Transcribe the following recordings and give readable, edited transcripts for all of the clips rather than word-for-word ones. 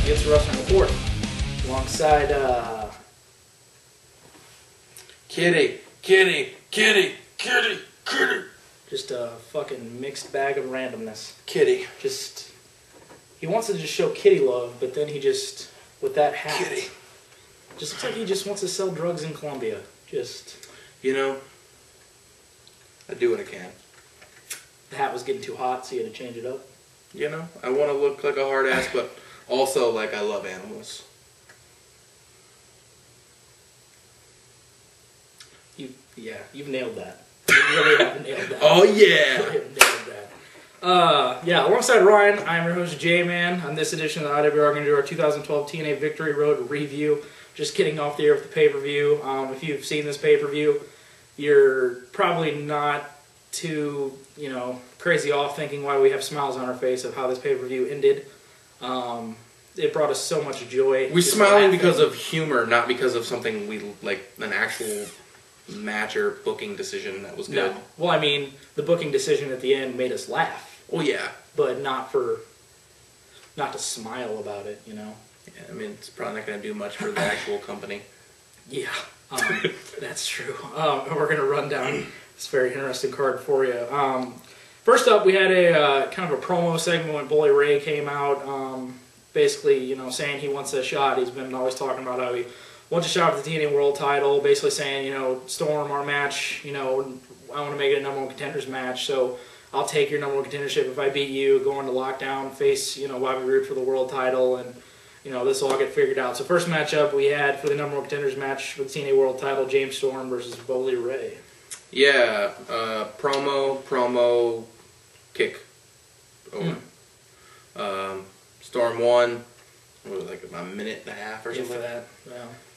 Against Wrestling Report, alongside Kitty. just a fucking mixed bag of randomness. Kitty. Just, he wants to just show kitty love, but then he just, with that hat, Kitty. just looks like he just wants to sell drugs in Colombia. Just, you know, I do what I can. the hat was getting too hot, so you had to change it up. You know, I want to look like a hard ass, but also like I love animals. You've nailed that. You really have nailed that. Oh yeah. You really have nailed that. Yeah, alongside Ryan, I'm your host J-Man. On this edition of the IWR, we're going to do our 2012 TNA Victory Road review. Just getting off the air with the pay-per-view. If you've seen this pay-per-view, you're probably not too, crazy off thinking why we have smiles on our face of how this pay-per-view ended. It brought us so much joy. We're smiling because of humor, not because of something we like, an actual match or booking decision that was good. No. Well, I mean, the booking decision at the end made us laugh. Well, yeah. But not to smile about it, Yeah, I mean, it's probably not going to do much for the actual company. Yeah, that's true. We're going to run down this very interesting card for you. First up, we had a kind of a promo segment when Bully Ray came out, basically, saying he wants a shot. He's been always talking about how he wants a shot at the TNA World Title, basically saying, Storm, our match, I want to make it a number one contenders match, so I'll take your number one contendership if I beat you, go into lockdown, face, Bobby Roode for the world title, and, this will all get figured out. So first matchup we had for the number one contenders match for the TNA World Title, James Storm versus Bully Ray. Yeah, promo, kick. Storm won, like about a minute and a half or something like that.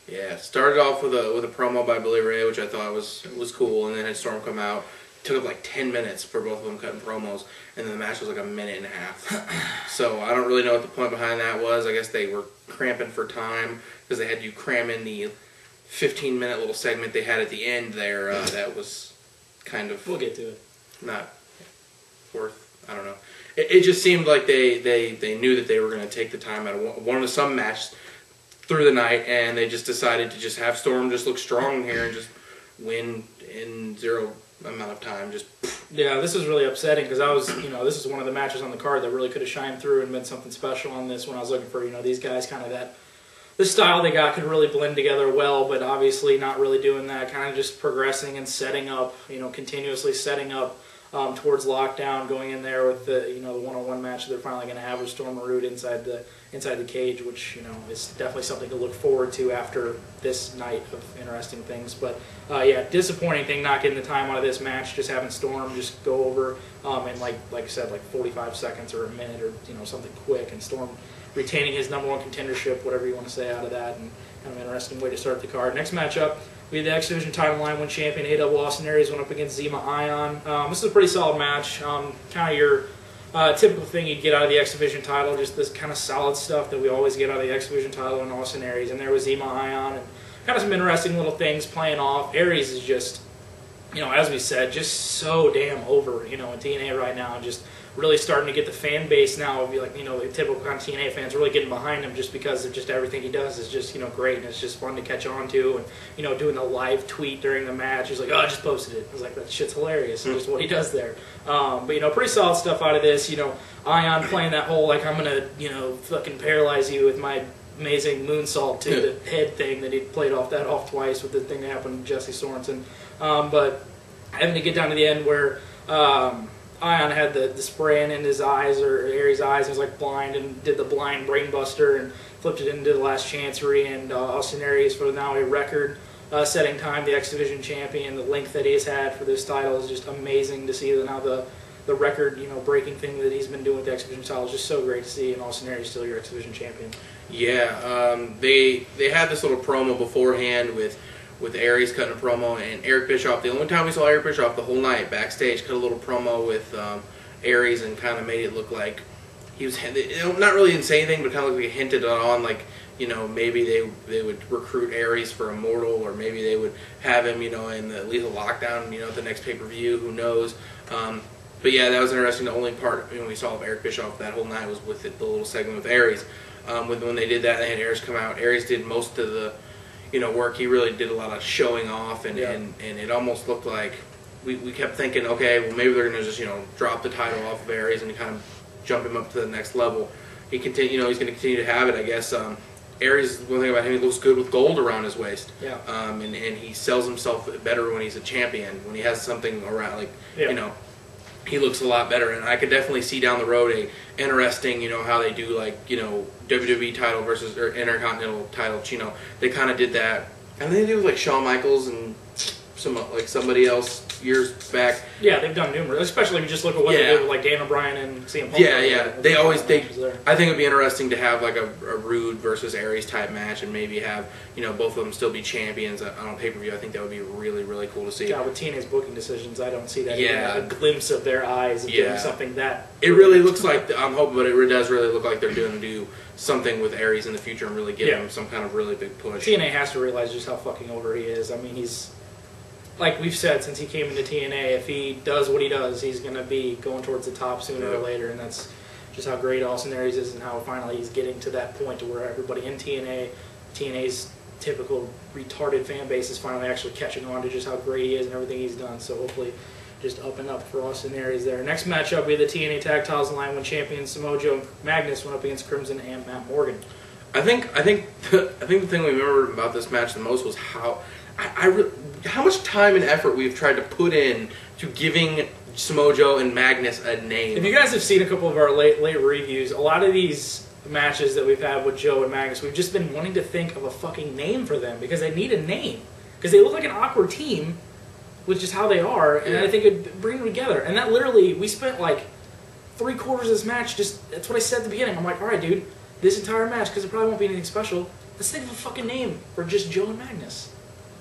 Yeah, started off with a promo by Bully Ray, which I thought was cool, and then had Storm come out. Took up like 10 minutes for both of them cutting promos, and then the match was like a minute and a half. So I don't really know what the point behind that was. I guess they were cramping for time because they had you cram in the 15-minute little segment they had at the end there. That was kind of... We'll get to it. Not worth... I don't know. It just seemed like they knew that they were going to take the time out of one of some matches through the night, and they just decided to just have Storm just look strong here and just win in zero amount of time. Yeah, this is really upsetting because I was, this is one of the matches on the card that really could have shined through and been something special on this when I was looking for, these guys kind of the style they got could really blend together well, but obviously not really doing that, kind of just progressing and setting up, continuously setting up towards lockdown, going in there with the, the one-on-one match that they're finally going to have with Storm and Roode inside the cage, which, is definitely something to look forward to after this night of interesting things. But, yeah, disappointing thing not getting the time out of this match, just having Storm just go over in, like I said, like 45 seconds or a minute or, something quick, and Storm retaining his number one contendership, whatever you want to say out of that, and kind of an interesting way to start the card. Next matchup, we had the X Division title line, win champion AW Austin Aries went up against Zema Ion. This is a pretty solid match. Kind of your typical thing you'd get out of the X Division title, just this kind of solid stuff that we always get out of the X Division title in Austin Aries. And there was Zema Ion, and kind of some interesting little things playing off. Aries is just, as we said, just so damn over, in TNA right now, and just really starting to get the fan base now of, like, the typical kind of TNA fans really getting behind him just because of just everything he does is just, great, and it's just fun to catch on to, and, doing the live tweet during the match. He's like, oh, I just posted it. I was like, that shit's hilarious, and just what he does there. But, pretty solid stuff out of this. Ion playing that whole, like, I'm going to, fucking paralyze you with my amazing moonsault to the head thing that he played off twice with the thing that happened to Jesse Sorensen. But having to get down to the end where Ion had the spray in his eyes, or Aries' eyes, and was like blind, and did the blind brainbuster and flipped it into the last chancery, and Austin Aries for now a record setting time, the X Division champion. The length that he has had for this title is just amazing to see. Now the record breaking thing that he's been doing with the X Division title is just so great to see, and Austin Aries still your X Division champion. Yeah, they had this little promo beforehand with Aries cutting a promo, and Eric Bischoff, the only time we saw Eric Bischoff the whole night backstage, cut a little promo with Aries and kind of made it look like he was, not really didn't say anything, but kind of like hinted on, like, maybe they would recruit Aries for Immortal, or maybe they would have him, in the Lethal Lockdown, at the next pay-per-view, who knows. But yeah, that was interesting. The only part we saw of Eric Bischoff that whole night was with the little segment with Aries. When they did that, they had Aries come out. Aries did most of the work. He really did a lot of showing off, and it almost looked like we kept thinking, okay, well maybe they're going to just drop the title off of Aries and kind of jump him up to the next level. He's going to continue to have it, I guess. Aries, one thing about him, he looks good with gold around his waist. Yeah. And he sells himself better when he's a champion. When he has something around, he looks a lot better. And I could definitely see down the road a interesting, how they do WWE title versus or Intercontinental title. They kind of did that. And they did with Shawn Michaels and somebody else years back. Yeah, they've done numerous. Especially if you just look at what they did with Daniel Bryan and CM Punk. Yeah. They always I think it'd be interesting to have a Roode versus Aries type match, and maybe have both of them still be champions on pay-per-view. I think that would be really, really cool to see. Yeah, with TNA's booking decisions, I don't see that. Yeah, a glimpse of their eyes of doing something that. It really looks like I'm hoping, but it does really look like they're going to do something with Aries in the future and really give him some kind of really big push. TNA has to realize just how fucking over he is. I mean, he's. Like we've said since he came into TNA, if he does what he does, he's going to be going towards the top sooner or later, and that's just how great Austin Aries is and how finally he's getting to that point to where everybody in TNA's typical retarded fan base is finally actually catching on to just how great he is and everything he's done. So hopefully just up and up for Austin Aries there. Next matchup, we have the TNA Tag Titles line when champions Samoa Joe and Magnus went up against Crimson and Matt Morgan. I think the thing we remember about this match the most was how much time and effort we've tried to put in to giving Samoa Joe and Magnus a name. If you guys have seen a couple of our late reviews, a lot of these matches that we've had with Joe and Magnus, we've just been wanting to think of a fucking name for them because they need a name. Because they look like an awkward team with just how they are, and I think it'd bring them together. And that literally, we spent 3/4 of this match that's what I said at the beginning. I'm like, alright dude, this entire match, because it probably won't be anything special, let's think of a fucking name for just Joe and Magnus.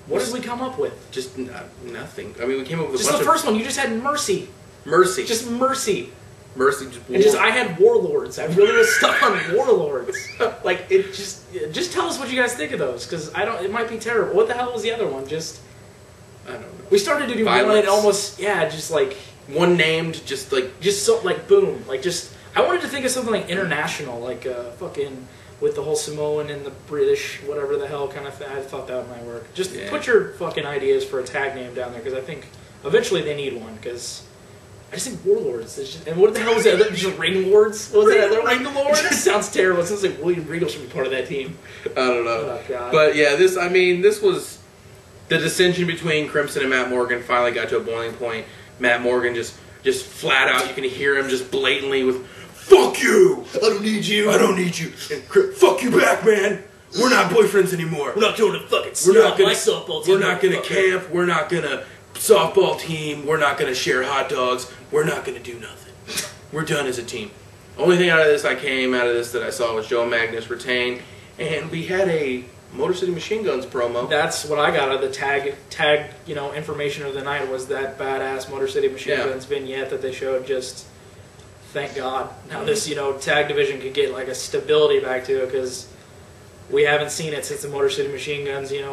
What did we come up with? Just nothing. I mean, we came up with just the first one. You just had Mercy. Mercy. Just Mercy. Mercy. I had Warlords. I really was stuck on Warlords. Just tell us what you guys think of those, because it might be terrible. What the hell was the other one? I don't know. We started to do one and almost one named boom. I wanted to think of something like international, fucking. With the whole Samoan and the British, whatever the hell kind of thing. I thought that might work. Just put your fucking ideas for a tag name down there, because I think eventually they need one, because I just think Warlords. And what the hell was that? Just Ring Lords? What was that other one? Ring Lords? It sounds terrible. It sounds like William Regal should be part of that team. I don't know. Oh, God. But yeah, this was the dissension between Crimson and Matt Morgan finally got to a boiling point. Matt Morgan just flat out, you can hear him just blatantly with, "Fuck you! I don't need you. I don't need you. And fuck you back, man. We're not boyfriends anymore. We're not going to fucking softball team. We're not going to camp. We're not going to softball team. We're not going to share hot dogs. We're not going to do nothing. We're done as a team." Only thing out of this that I saw was Joe and Magnus retain, and we had a Motor City Machine Guns promo. That's what I got out of the tag information of the night, was that badass Motor City Machine Guns vignette that they showed. Just thank God. Now this, tag division could get a stability back to it, because we haven't seen it since the Motor City Machine Guns. We're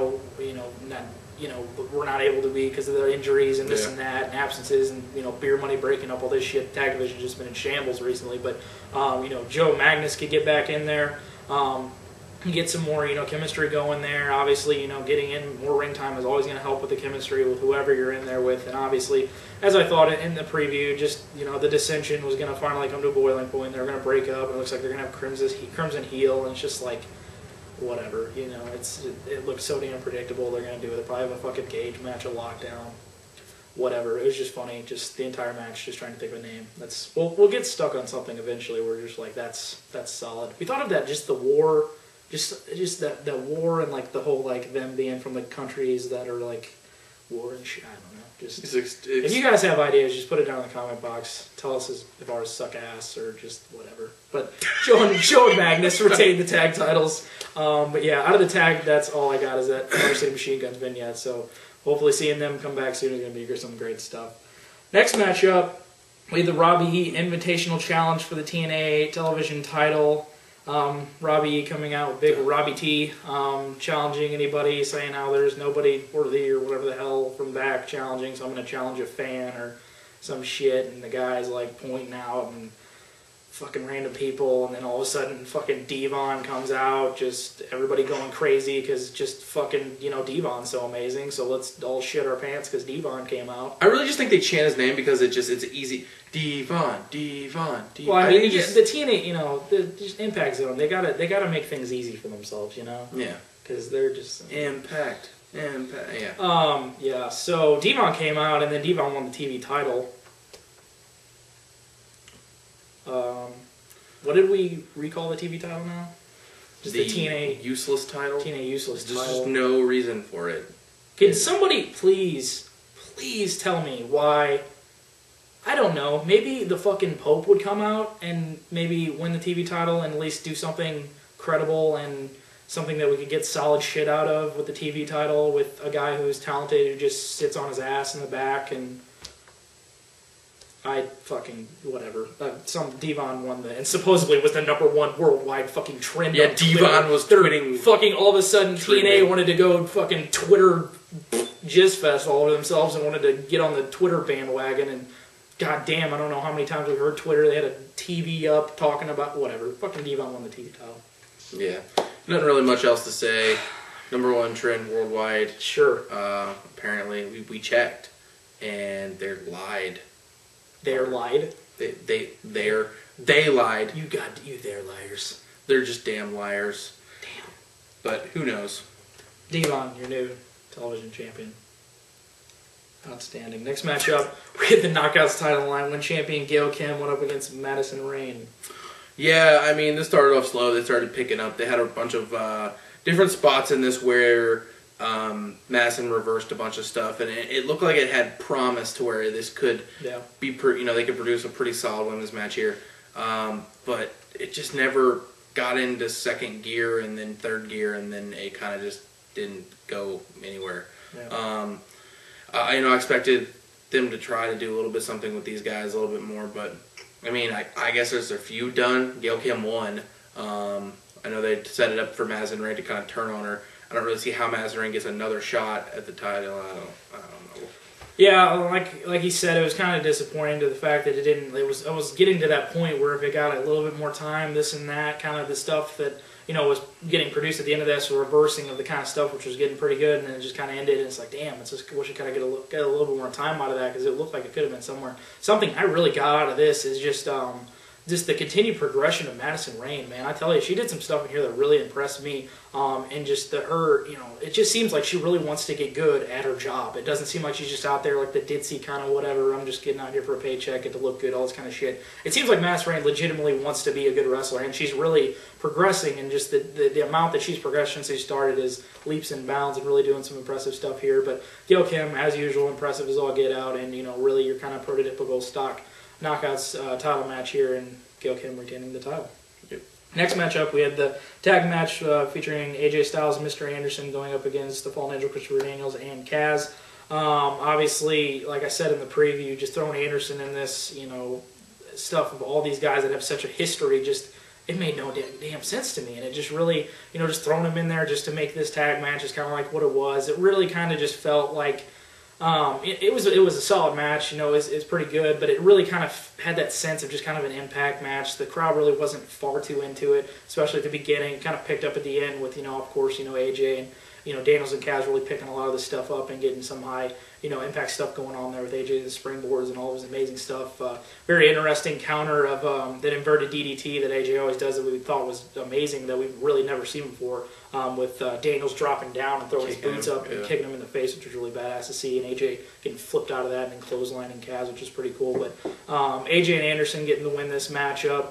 not able to be because of their injuries and this and that and absences and beer money breaking up all this shit. Tag division's just been in shambles recently. But Joe Magnus could get back in there. Get some more, chemistry going there. Obviously, getting in more ring time is always going to help with the chemistry with whoever you're in there with. And obviously, as I thought in the preview, just, the dissension was going to finally come to a boiling point. They're going to break up. It looks like they're going to have Crimson heel, and it's just whatever. It looks so damn predictable. They're going to do it. They probably have a fucking cage match, a lockdown, whatever. It was just funny. Just the entire match, just trying to think of a name. We'll get stuck on something eventually. We're just that's solid. We thought of that, just the war. Just that war and the whole them being from the countries that are war and shit. I don't know. If you guys have ideas, just put it down in the comment box. Tell us if ours suck ass or just whatever. But Joe and Magnus retain the tag titles. But yeah, out of the tag, that's all I got is that Motor City Machine Guns vignette. So hopefully seeing them come back soon is going to be some great stuff. Next matchup, we have the Robbie E Invitational Challenge for the TNA television title. Robbie E coming out with big Robbie T, challenging anybody, saying how there's nobody worthy or whatever the hell from back challenging, so I'm going to challenge a fan or some shit, and the guy's like pointing out and fucking random people, and then all of a sudden fucking Devon comes out, just everybody going crazy because just fucking, you know, Devon's so amazing, so let's all shit our pants because Devon came out. I really just think they chant his name because it's easy. Devon. Well, I mean, the TNA, you know, the just Impact Zone, they gotta make things easy for themselves, you know? Yeah. Because they're just... Impact, yeah. Yeah, so Devon came out, and then Devon won the TV title. What did we recall the TV title now? Just the TNA... useless title? TNA useless title. There's just no reason for it. Can somebody please tell me why... I don't know. Maybe the fucking Pope would come out and maybe win the TV title and at least do something credible and something that we could get solid shit out of with the TV title with a guy who's talented who just sits on his ass in the back and whatever. Some Devon won and supposedly was the #1 worldwide fucking trend. Yeah, Devon was tweeting. Fucking all of a sudden TNA wanted to go fucking Twitter jizz fest all over themselves and wanted to get on the Twitter bandwagon and god damn, I don't know how many times we've heard Twitter. They had a TV up talking about whatever. Fucking Devon won the TV title. Yeah. Nothing really much else to say. #1 trend worldwide. Sure. Apparently, we checked, and they lied. They're lied? They lied. They're liars. They're just damn liars. Damn. But who knows? Devon, your new television champion. Outstanding. Next matchup, we had the Knockouts title line when champion Gail Kim went up against Madison Rayne. Yeah, I mean, this started off slow. They started picking up. They had a bunch of different spots in this where Madison reversed a bunch of stuff, and it looked like it had promise to where this could be, they could produce a pretty solid women's match here. But it just never got into second gear and then third gear, and then it kind of just didn't go anywhere. Yeah. I expected them to try to do a little bit something with these guys, a little bit more, but I mean, I guess there's a few done. Gail Kim won. I know they set it up for Madison Rayne to kind of turn on her. I don't really see how Madison Rayne gets another shot at the title. I don't know. Yeah, like he said, it was kind of disappointing to the fact that it didn't. I was getting to that point where if it got a little bit more time, this and that, kind of the stuff that was getting produced at the end of this, reversing of the kind of stuff which was getting pretty good, and then it just kind of ended. And it's like, damn, it's just wish I kind of get a little bit more time out of that because it looked like it could have been somewhere. Something I really got out of this is just the continued progression of Madison Rayne, man. I tell you, she did some stuff in here that really impressed me. And just it just seems like she really wants to get good at her job. It doesn't seem like she's just out there like the ditzy kind of whatever, I'm just getting out here for a paycheck, get to look good, all this kind of shit. It seems like Madison Rayne legitimately wants to be a good wrestler, and she's really progressing, and just the amount that she's progressed since she started is leaps and bounds and really doing some impressive stuff here. But Gail Kim, as usual, impressive as all get out, and really your kind of prototypical stock Knockouts title match here, and Gail Kim retaining the title. Yep. Next matchup, we had the tag match featuring AJ Styles and Mr. Anderson going up against the Fallen Angel, Christopher Daniels, and Kaz. Obviously, like I said in the preview, just throwing Anderson in this, stuff of all these guys that have such a history, it made no damn sense to me. And it just really, just throwing him in there just to make this tag match is kind of like what it was. It really kind of just felt like it was a solid match. It's pretty good, but it really kind of had that sense of just kind of an impact match. The crowd really wasn't far too into it, especially at the beginning. It kind of picked up at the end with, of course, AJ and Daniels and Kaz really picking a lot of this stuff up and getting some high, impact stuff going on there with AJ, the springboards and all of his amazing stuff. Very interesting counter of that inverted DDT that AJ always does that we thought was amazing that we've really never seen before. With Daniels dropping down and throwing his boots up and kicking him in the face, which was really badass to see, and AJ getting flipped out of that and then clotheslining Kaz, which is pretty cool. But AJ and Anderson getting to win this matchup.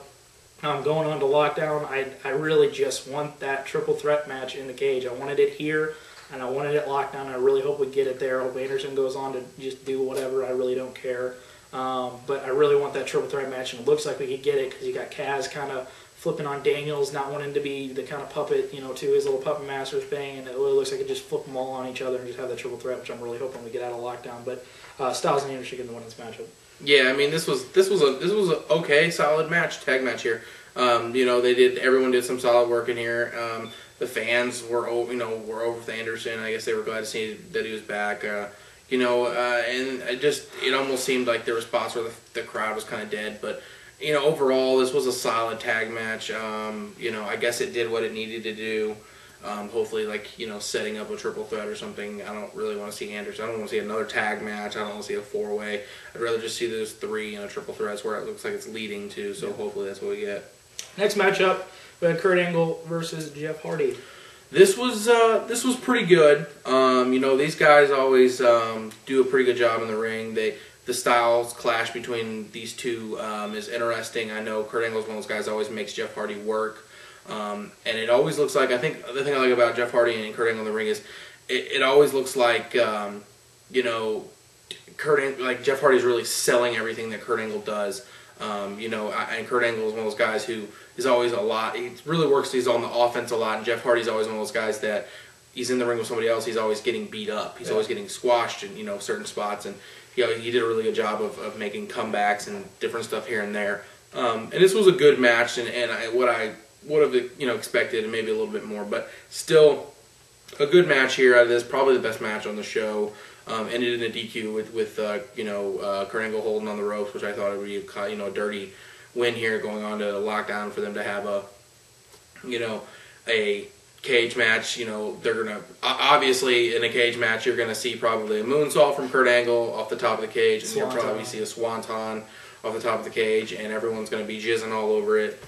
Going on to Lockdown, I really just want that triple threat match in the cage. I wanted it here, and I wanted it Lockdown. I really hope we get it there. I hope Anderson goes on to just do whatever. I really don't care. But I really want that triple threat match, and it looks like we could get it because you got Kaz kind of flipping on Daniels, not wanting to be the kind of puppet, to his little puppet master thing, and it really looks like it just flip them all on each other and just have that triple threat, which I'm really hoping we get out of Lockdown. But Styles and Anderson getting the win in this matchup. Yeah, I mean this was a okay solid tag match here. Everyone did some solid work in here. The fans were over with Anderson. I guess they were glad to see that he was back. You know, and it almost seemed like there were spots where the crowd was kind of dead. But, you know, overall, this was a solid tag match. You know, I guess it did what it needed to do. Hopefully, like, you know, setting up a triple threat or something. I don't really want to see Anderson. I don't want to see another tag match. I don't want to see a 4-way. I'd rather just see those 3 in a triple threat where it looks like it's leading to. So hopefully that's what we get. Next matchup, we had Kurt Angle versus Jeff Hardy. This was pretty good. You know, these guys always do a pretty good job in the ring. The styles clash between these two is interesting. I know Kurt Angle is one of those guys that always makes Jeff Hardy work. And it always looks like, I think the thing I like about Jeff Hardy and Kurt Angle in the ring is it always looks like, you know, like Jeff Hardy's really selling everything that Kurt Angle does. You know, and Kurt Angle is one of those guys who is always a lot. He really works. He's on the offense a lot. And Jeff Hardy's always one of those guys that he's in the ring with somebody else. He's always getting beat up. He's always getting squashed in, you know, certain spots. And he did a really good job of making comebacks and different stuff here and there. And this was a good match, and what I would have, you know, expected, and maybe a little bit more, but still a good match here out of this. Probably the best match on the show. Ended in a DQ with you know, Kurt Angle holding on the ropes, which I thought would be a, you know, a dirty win here, going on to lockdown for them to have a, you know, a cage match. You know, they're gonna obviously in a cage match you're gonna see probably a moonsault from Kurt Angle off the top of the cage, and you'll probably see a swanton off the top of the cage, and everyone's gonna be jizzing all over it.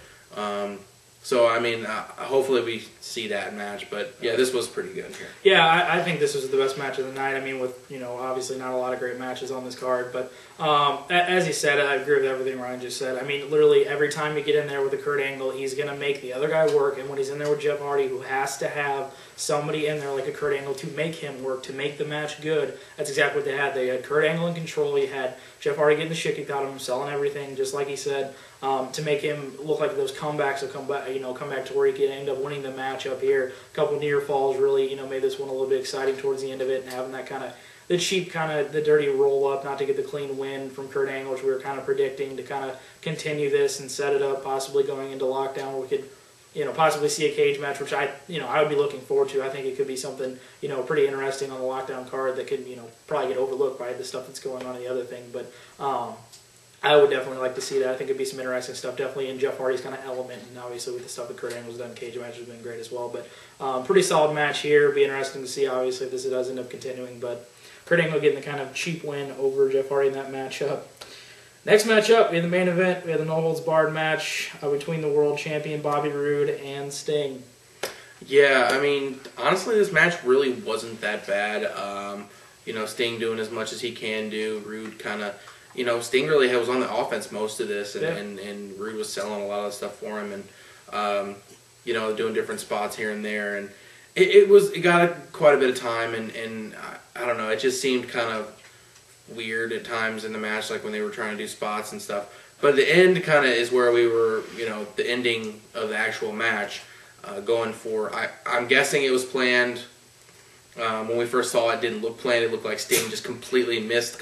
So, I mean, hopefully we see that match. But, yeah, this was pretty good here. Yeah, I think this was the best match of the night. I mean, with, you know, obviously not a lot of great matches on this card. But, as you said, I agree with everything Ryan just said. I mean, literally every time you get in there with a Kurt Angle, he's going to make the other guy work. And when he's in there with Jeff Hardy, who has to have somebody in there like a Kurt Angle to make him work, to make the match good, that's exactly what they had. They had Kurt Angle in control. You had Jeff Hardy getting the shit kicked out of him, selling everything, just like he said. To make him look like those comebacks will come back to where he could end up winning the match up here. A couple near falls really, you know, made this one a little bit exciting towards the end of it, and having that kind of the cheap kind of the dirty roll up, not to get the clean win from Kurt Angle, which we were kind of predicting to kind of continue this and set it up, possibly going into lockdown where we could, you know, possibly see a cage match, which I would be looking forward to. I think it could be something, you know, pretty interesting on the lockdown card that could, you know, probably get overlooked by the stuff that's going on in the other thing, but. I would definitely like to see that. I think it'd be some interesting stuff, definitely in Jeff Hardy's kind of element, and obviously with the stuff that Kurt Angle's done, cage match has been great as well. But pretty solid match here. It'd be interesting to see, obviously, if this does end up continuing. But Kurt Angle getting the kind of cheap win over Jeff Hardy in that matchup. Next matchup, we had the main event. We had the no-holds-barred match between the world champion Bobby Roode and Sting. Yeah, I mean, honestly, this match really wasn't that bad. You know, Sting doing as much as he can do. Roode kind of... You know, Sting really was on the offense most of this, and Roode was selling a lot of stuff for him, and you know, doing different spots here and there, and it got quite a bit of time, and I don't know, it just seemed kind of weird at times in the match, like when they were trying to do spots and stuff. But the end kind of is where we were, you know, the ending of the actual match, going for. I'm guessing it was planned. When we first saw it, it didn't look planned. It looked like Sting just completely missed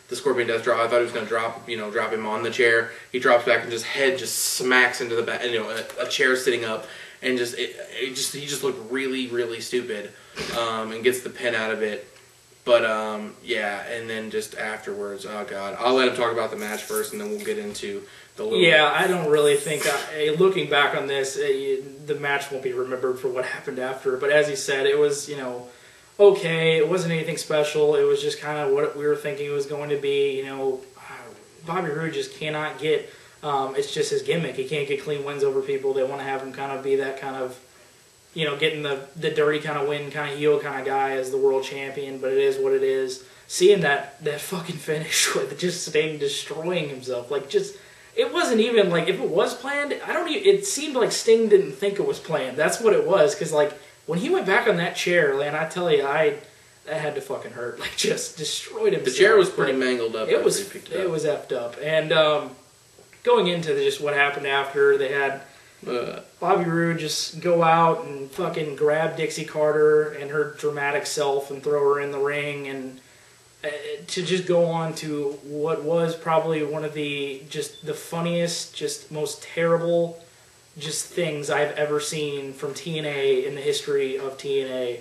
the Scorpion Death Drop. I thought he was going to drop him on the chair. He drops back and his head just smacks into the back. You know, a chair sitting up, and he just looked really, really stupid, and gets the pin out of it. But yeah, and then just afterwards, oh god, I'll let him talk about the match first, and then we'll get into the little. Yeah, I don't really think looking back on this, the match won't be remembered for what happened after. But as he said, it was, you know, okay, it wasn't anything special. It was just kind of what we were thinking it was going to be. You know, Bobby Roode just cannot get. It's just his gimmick. He can't get clean wins over people. They want to have him kind of be that kind of, you know, getting the dirty kind of win, kind of heel kind of guy as the world champion. But it is what it is. Seeing that fucking finish with just Sting destroying himself, like just. It wasn't even like if it was planned. It seemed like Sting didn't think it was planned. That's what it was, because like. When he went back on that chair, man, I tell you, that had to fucking hurt. Like, just destroyed himself. The chair was pretty mangled up. It was effed up. And going into just what happened after, they had Bobby Roode just go out and fucking grab Dixie Carter and her dramatic self and throw her in the ring, and to just go on to what was probably one of the funniest, just most terrible things I've ever seen from TNA in the history of TNA.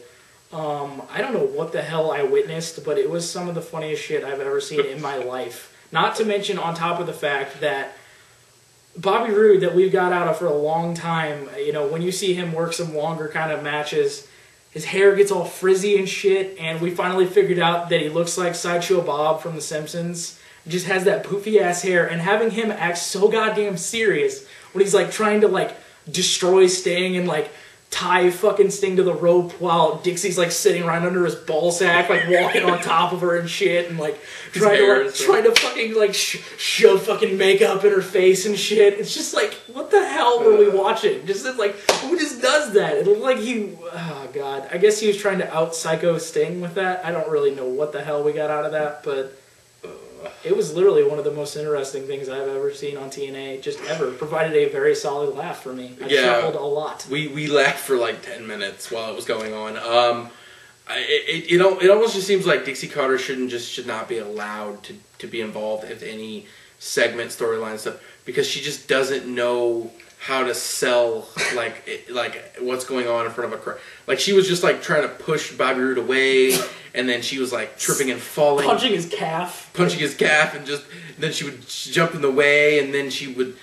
I don't know what the hell I witnessed, but it was some of the funniest shit I've ever seen in my life. Not to mention on top of the fact that Bobby Roode, that we've got out of for a long time, you know, when you see him work some longer kind of matches, his hair gets all frizzy and shit, and we finally figured out that he looks like Sideshow Bob from The Simpsons. He just has that poofy-ass hair, and having him act so goddamn serious when he's, like, trying to, like, destroy Sting and, like, tie fucking Sting to the rope while Dixie's, like, sitting right under his ballsack, like, walking on top of her and shit, and, like, trying to fucking, like, shove fucking makeup in her face and shit. It's just, like, what the hell were we watching? Just, like, who just does that? It looked like he, oh, God. I guess he was trying to out-psycho Sting with that. I don't really know what the hell we got out of that, but it was literally one of the most interesting things I've ever seen on TNA, just ever. Provided a very solid laugh for me. I chuckled a lot. We laughed for like 10 minutes while it was going on. It almost just seems like Dixie Carter should not be allowed to be involved with any segment, storyline stuff, because she just doesn't know how to sell like what's going on in front of a crowd. Like, she was just like trying to push Bobby Roode away, and then she was like tripping and falling, punching his calf, and then she would jump in the way, and then she would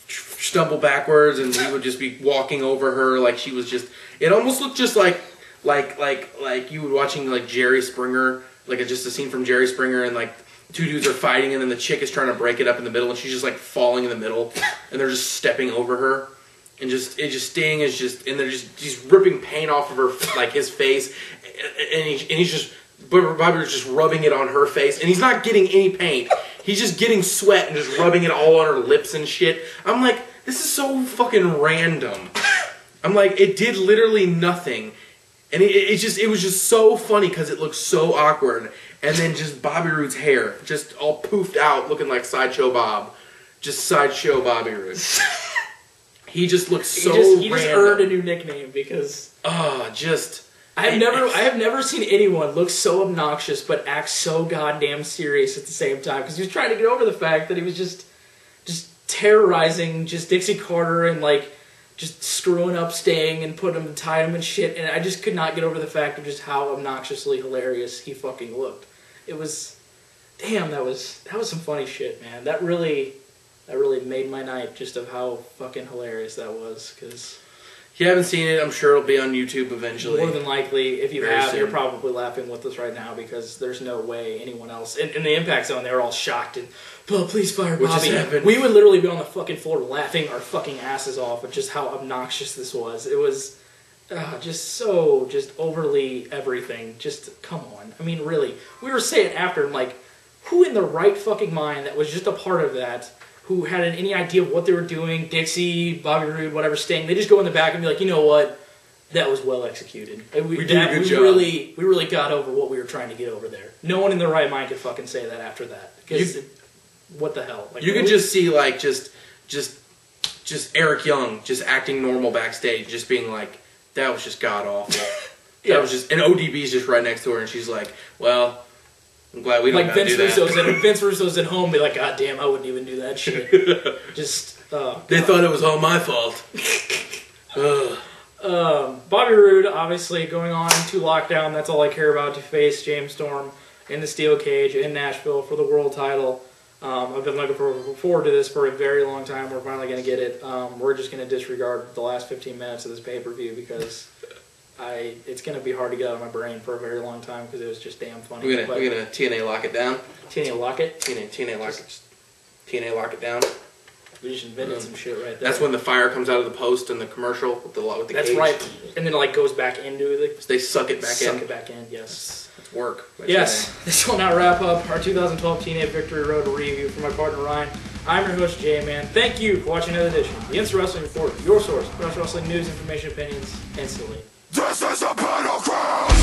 stumble backwards, and he would just be walking over her like she was just. It almost looked just like you were watching like Jerry Springer, like just a scene from Jerry Springer, and like two dudes are fighting, and then the chick is trying to break it up in the middle, and she's just like falling in the middle, and they're just stepping over her, and Sting is just, and he's ripping paint off of her, like his face, and he's just, Bobby's just rubbing it on her face, and he's not getting any paint, he's just getting sweat and just rubbing it all on her lips and shit. I'm like, this is so fucking random. I'm like, it did literally nothing. And it was just so funny because it looked so awkward. And then just Bobby Roode's hair, just all poofed out, looking like Sideshow Bob. Just Sideshow Bobby Roode. He just looks so random. He just earned a new nickname because... I have never seen anyone look so obnoxious but act so goddamn serious at the same time. Because he was trying to get over the fact that he was just terrorizing just Dixie Carter and like... just screwing up Sting and putting him and tying him and shit, and I just could not get over the fact of just how obnoxiously hilarious he fucking looked. It was, damn, that was some funny shit, man. That really made my night, just of how fucking hilarious that was. Because if you haven't seen it, I'm sure it'll be on YouTube eventually. More than likely, if you have, you're probably laughing with us right now because there's no way anyone else in the Impact Zone, they were all shocked and, well, please fire Bobby. We would literally be on the fucking floor laughing our fucking asses off at just how obnoxious this was. It was just overly everything. Just, come on. I mean, really. We were saying after, like, who in their right fucking mind that was just a part of that, who had any idea of what they were doing, Dixie, Bobby Roode, whatever, Sting, they just go in the back and be like, you know what? That was well executed. We did a good job. We really got over what we were trying to get over there. No one in their right mind could fucking say that after that. Because... what the hell? Like, you could just see like just Eric Young just acting normal backstage, just being like, that was just god awful. That was just, and ODB's just right next to her, and she's like, well, I'm glad we don't have to do that. Vince Russo's at home, be like, god damn, I wouldn't even do that shit. They thought it was all my fault. Bobby Roode, obviously going on to Lockdown. That's all I care about, to face James Storm in the steel cage in Nashville for the world title. I've been looking forward to this for a very long time. We're finally going to get it. We're just going to disregard the last 15 minutes of this pay-per-view because it's going to be hard to get out of my brain for a very long time because it was just damn funny. We're gonna TNA lock it down. TNA lock it? TNA lock it down. We just invented some shit right there. That's when the fire comes out of the post in the commercial with the cage. That's right. And then it like goes back into it. They suck it back in. Suck it back in, yes. Work. Yes, this will now wrap up our 2012 TNA Victory Road review for my partner Ryan. I'm your host J-Man. Thank you for watching another edition of the Instant Wrestling Report, your source for wrestling news, information, opinions, instantly. This is a battleground!